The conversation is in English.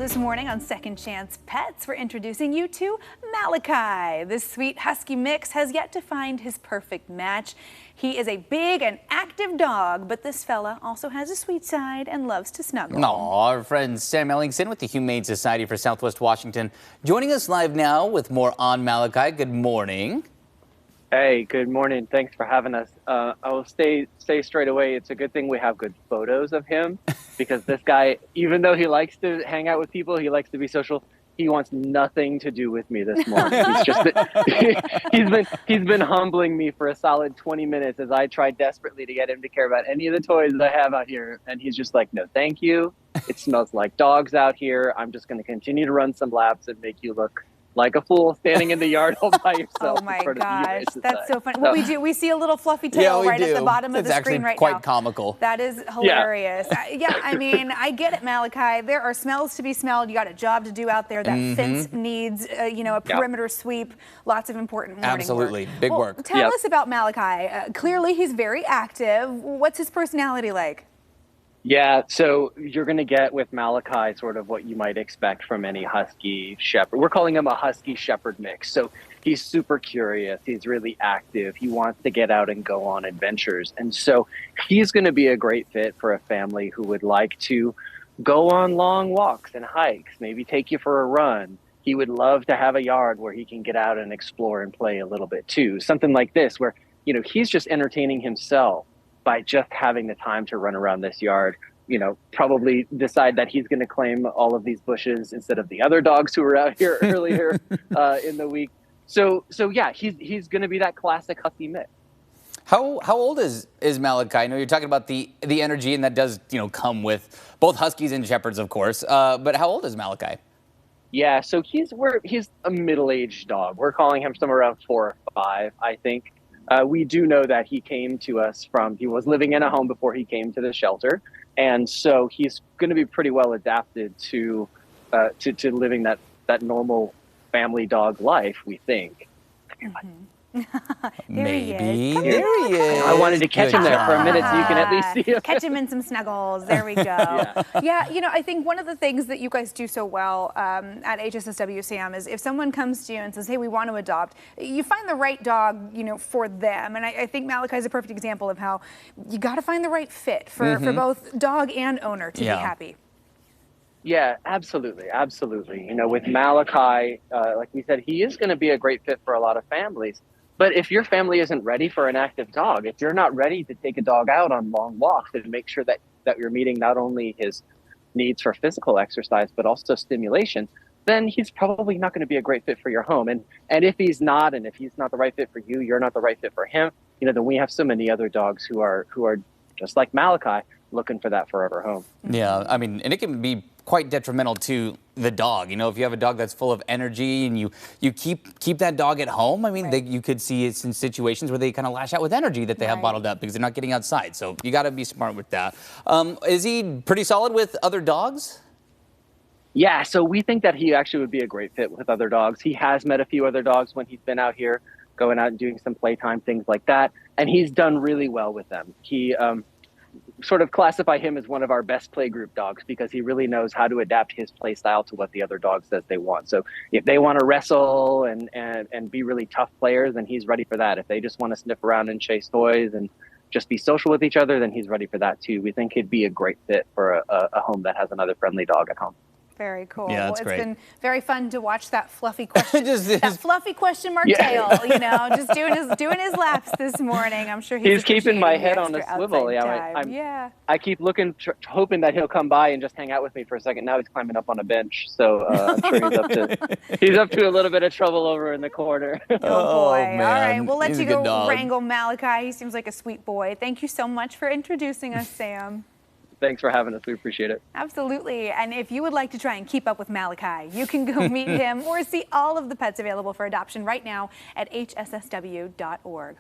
this morning on Second Chance Pets, we're introducing you to Malachi. This sweet husky mix has yet to find his perfect match. He is a big and active dog, but this fella also has a sweet side and loves to snuggle. Our friend Sam Ellingson with the Humane Society for Southwest Washington joining us live now with more on Malachi. Good morning. Hey, good morning. Thanks for having us. I will say straight away, it's a good thing we have good photos of him because this guy, even though he likes to hang out with people, he likes to be social, he wants nothing to do with me this morning. He's just he's been humbling me for a solid 20 minutes as I tried desperately to get him to care about any of the toys that I have out here, and he's just like, no, thank you. It smells like dogs out here. I'm just going to continue to run some laps and make you look like a fool standing in the yard all by yourself. Oh my gosh, that's so funny. Well, we see a little fluffy tail right at the bottom of the screen right now. It's actually quite comical. That is hilarious. Yeah, I mean, I get it, Malachi. There are smells to be smelled. You got a job to do out there. That fence needs, a perimeter sweep. Lots of important morning Absolutely, work. big work. Tell us about Malachi. Clearly, he's very active. What's his personality like? Yeah, so you're going to get with Malachi sort of what you might expect from any husky shepherd. We're calling him a husky shepherd mix. So he's super curious. He's really active. He wants to get out and go on adventures. And so he's going to be a great fit for a family who would like to go on long walks and hikes, maybe take you for a run. He would love to have a yard where he can get out and explore and play a little bit too. Something like this where, he's just entertaining himself by just having the time to run around this yard, probably decide that he's going to claim all of these bushes instead of the other dogs who were out here earlier in the week. So yeah, he's going to be that classic husky mix. How old is Malachi? I know you're talking about the energy, and that does come with both huskies and shepherds, of course. But how old is Malachi? Yeah, so he's a middle-aged dog. We're calling him somewhere around 4 or 5, I think. We do know that he came to us he was living in a home before he came to the shelter. And so he's going to be pretty well adapted to living that normal family dog life, we think. Maybe. There he is. I wanted to catch him there for a minute so you can at least see him. Catch him in some snuggles. There we go. Yeah, I think one of the things that you guys do so well at HSSW, Sam, is if someone comes to you and says, hey, we want to adopt, you find the right dog, for them. And I think Malachi is a perfect example of how you got to find the right fit for both dog and owner to be happy. Yeah, absolutely. Absolutely. With Malachi, like we said, he is going to be a great fit for a lot of families. But if your family isn't ready for an active dog, if you're not ready to take a dog out on long walks and make sure that you're meeting not only his needs for physical exercise, but also stimulation, then he's probably not going to be a great fit for your home. And if he's not, and if he's not the right fit for you, you're not the right fit for him, then we have so many other dogs who are just like Malachi, looking for that forever home. Yeah, I mean, and it can be quite detrimental to the dog. If you have a dog that's full of energy and you keep that dog at home, I mean, you could see it's in situations where they kind of lash out with energy that they have bottled up because they're not getting outside. So you got to be smart with that. Is he pretty solid with other dogs? Yeah, so we think that he actually would be a great fit with other dogs. He has met a few other dogs when he's been out here, going out and doing some playtime, things like that. And he's done really well with them. He sort of classify him as one of our best play group dogs because he really knows how to adapt his play style to what the other dog says they want. So if they want to wrestle and be really tough players, then he's ready for that. If they just want to sniff around and chase toys and just be social with each other, then he's ready for that too. We think he'd be a great fit for a home that has another friendly dog at home. Very cool. Yeah, that's it's great. been very fun to watch that fluffy question mark tail, just doing his laps this morning. I'm sure he's keeping my head on a swivel. I keep looking, hoping that he'll come by and just hang out with me for a second. Now he's climbing up on a bench, so I'm sure he's up to a little bit of trouble over in the corner. Oh boy! Man. All right, we'll let He's you go wrangle Malachi. He seems like a sweet boy. Thank you so much for introducing us, Sam. Thanks for having us. We appreciate it. Absolutely. And if you would like to try and keep up with Malachi, you can go meet him or see all of the pets available for adoption right now at hssw.org.